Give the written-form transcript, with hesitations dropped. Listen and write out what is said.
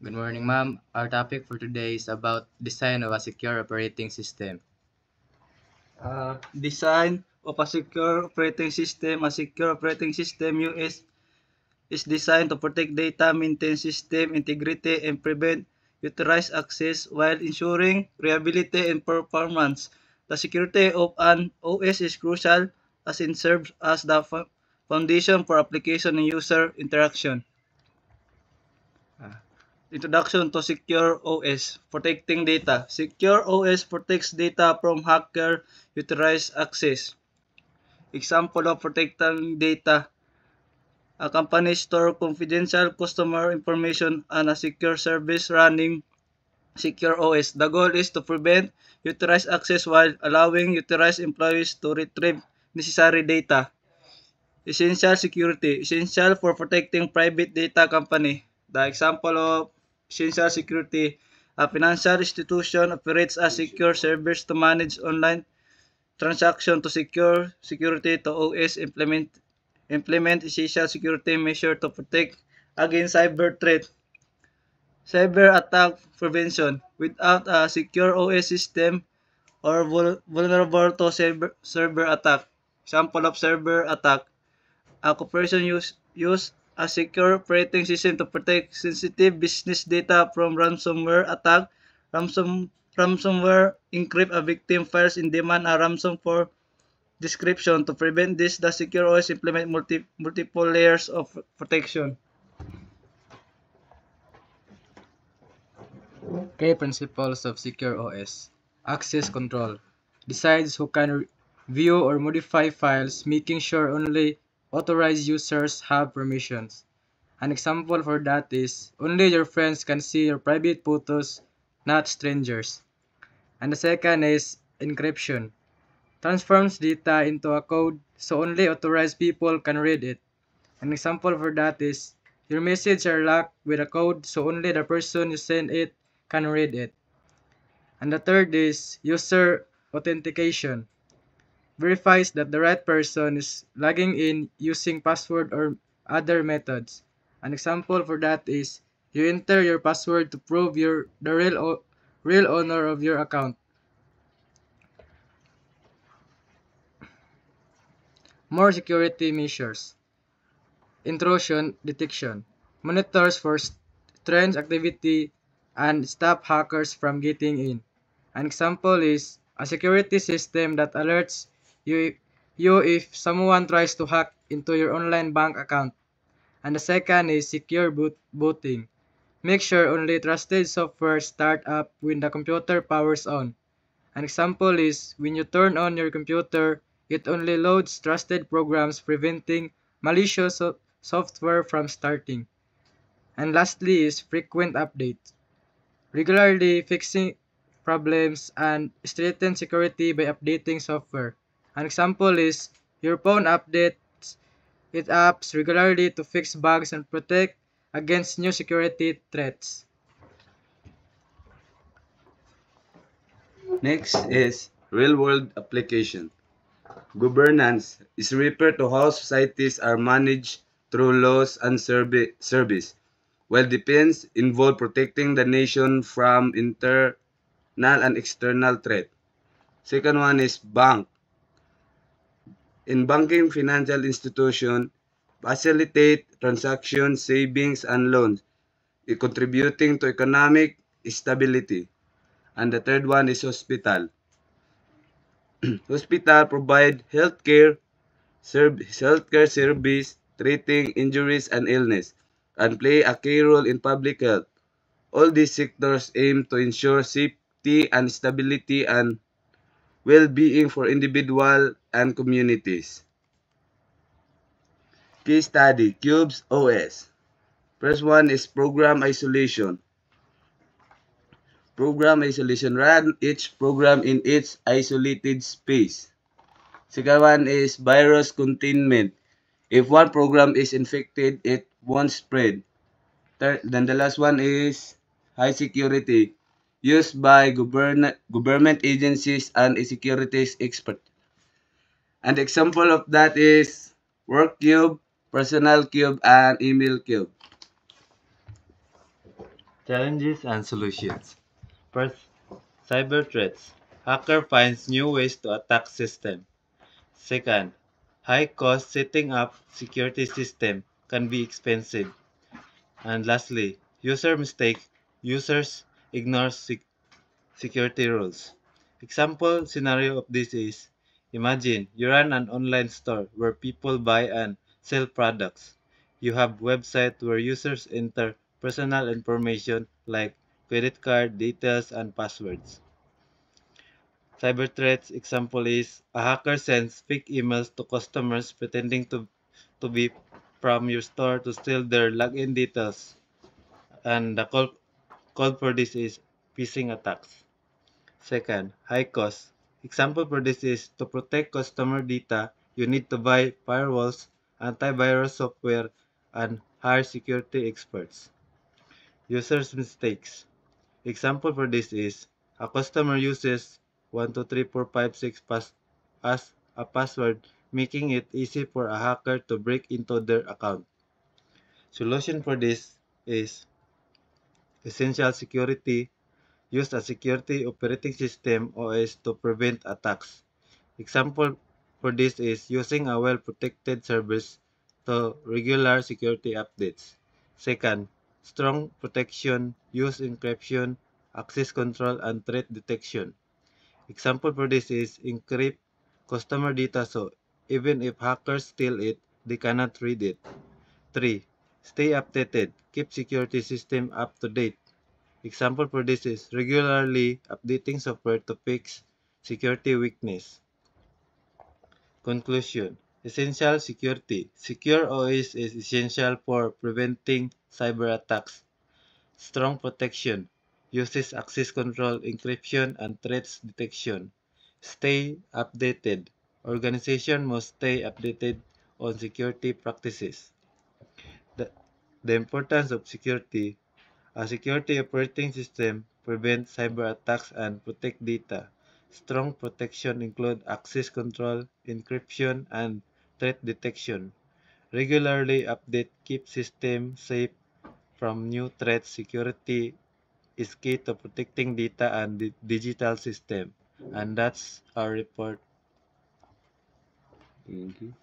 Good morning, ma'am. Our topic for today is about design of a secure operating system. Design of a secure operating system. A secure operating system is designed to protect data, maintain system integrity, and prevent unauthorized access while ensuring reliability and performance. The security of an OS is crucial as it serves as the foundation for application and user interaction. Ah, Introduction to Secure OS. Protecting data. Secure OS protects data from hacker unauthorized access. Example of protecting data. A company store confidential customer information on a secure service running Secure OS. The goal is to prevent unauthorized access while allowing authorized employees to retrieve necessary data. Essential security. Essential for protecting private data company. The example of essential security. A financial institution operates a secure service to manage online transaction to secure security to OS implement essential security measure to protect against cyber threat. Cyber attack prevention. Without a secure OS system or vulnerable to server attack. Example of server attack. A corporation use a secure operating system to protect sensitive business data from ransomware attack. Ransomware encrypt a victim files and demand a ransom for description. To prevent this, the secure OS implement multiple layers of protection. Key principles of secure OS. Access control. Decides who can view or modify files, making sure only authorized users have permissions. An example for that is only your friends can see your private photos, not strangers. And the second is encryption. Transforms data into a code so only authorized people can read it. An example for that is your messages are locked with a code so only the person you send it can read it. And the third is user authentication. Verifies that the right person is logging in using password or other methods. An example for that is you enter your password to prove you're the real owner of your account. More security measures. Intrusion detection. Monitors for strange activity and stop hackers from getting in. An example is a security system that alerts you, you if someone tries to hack into your online bank account. And the second is secure booting. Make sure only trusted software start up when the computer powers on. An example is when you turn on your computer, it only loads trusted programs preventing malicious software from starting. And lastly is frequent updates. Regularly fixing problems and strengthen security by updating software. An example is your phone updates its apps regularly to fix bugs and protect against new security threats. Next is real-world application. Governance is referred to how societies are managed through laws and service, while defense involves protecting the nation from internal and external threat. Second one is bank. In banking, financial institution facilitate transactions, savings, and loans, contributing to economic stability. And the third one is hospital. Hospital provide healthcare service treating injuries and illness, and play a key role in public health. All these sectors aim to ensure safety and stability and well-being for individuals and communities. Case study, Cubes OS. First one is program isolation. Program isolation, run each program in its isolated space. Second one is virus containment. If one program is infected, it won't spread. Then the last one is high security, used by government agencies and a security expert. An example of that is WorkCube, Personal cube and email cube. Challenges and solutions. First, cyber threats. Hacker finds new ways to attack system. Second, high cost setting up security system can be expensive. And lastly, user mistake. Users ignore security rules. Example scenario of this is, imagine you run an online store where people buy and sell products. You have website where users enter personal information like credit card details and passwords. Cyber threats example is a hacker sends fake emails to customers pretending to be from your store to steal their login details. And the call for this is phishing attacks. Second, high cost. Example for this is to protect customer data, you need to buy firewalls, antivirus software, and hire security experts. Users' mistakes. Example for this is a customer uses 123456 as a password, making it easy for a hacker to break into their account. Solution for this is essential security. Use a security operating system OS to prevent attacks. Example for this is using a well-protected service to regular security updates. Second, strong protection, use encryption, access control, and threat detection. Example for this is encrypt customer data so even if hackers steal it, they cannot read it. 3. Stay updated. Keep security system up to date. Example for this is regularly updating software to fix security weakness. Conclusion. Essential security. Secure OS is essential for preventing cyber attacks. Strong protection. Uses access control, encryption, and threats detection. Stay updated. Organization must stay updated on security practices. The, the importance of security. A security operating system prevents cyber attacks and protect data. Strong protection include access control, encryption, and threat detection. Regularly update keep system safe from new threats. Security is key to protecting data and the digital system. And that's our report. Thank you.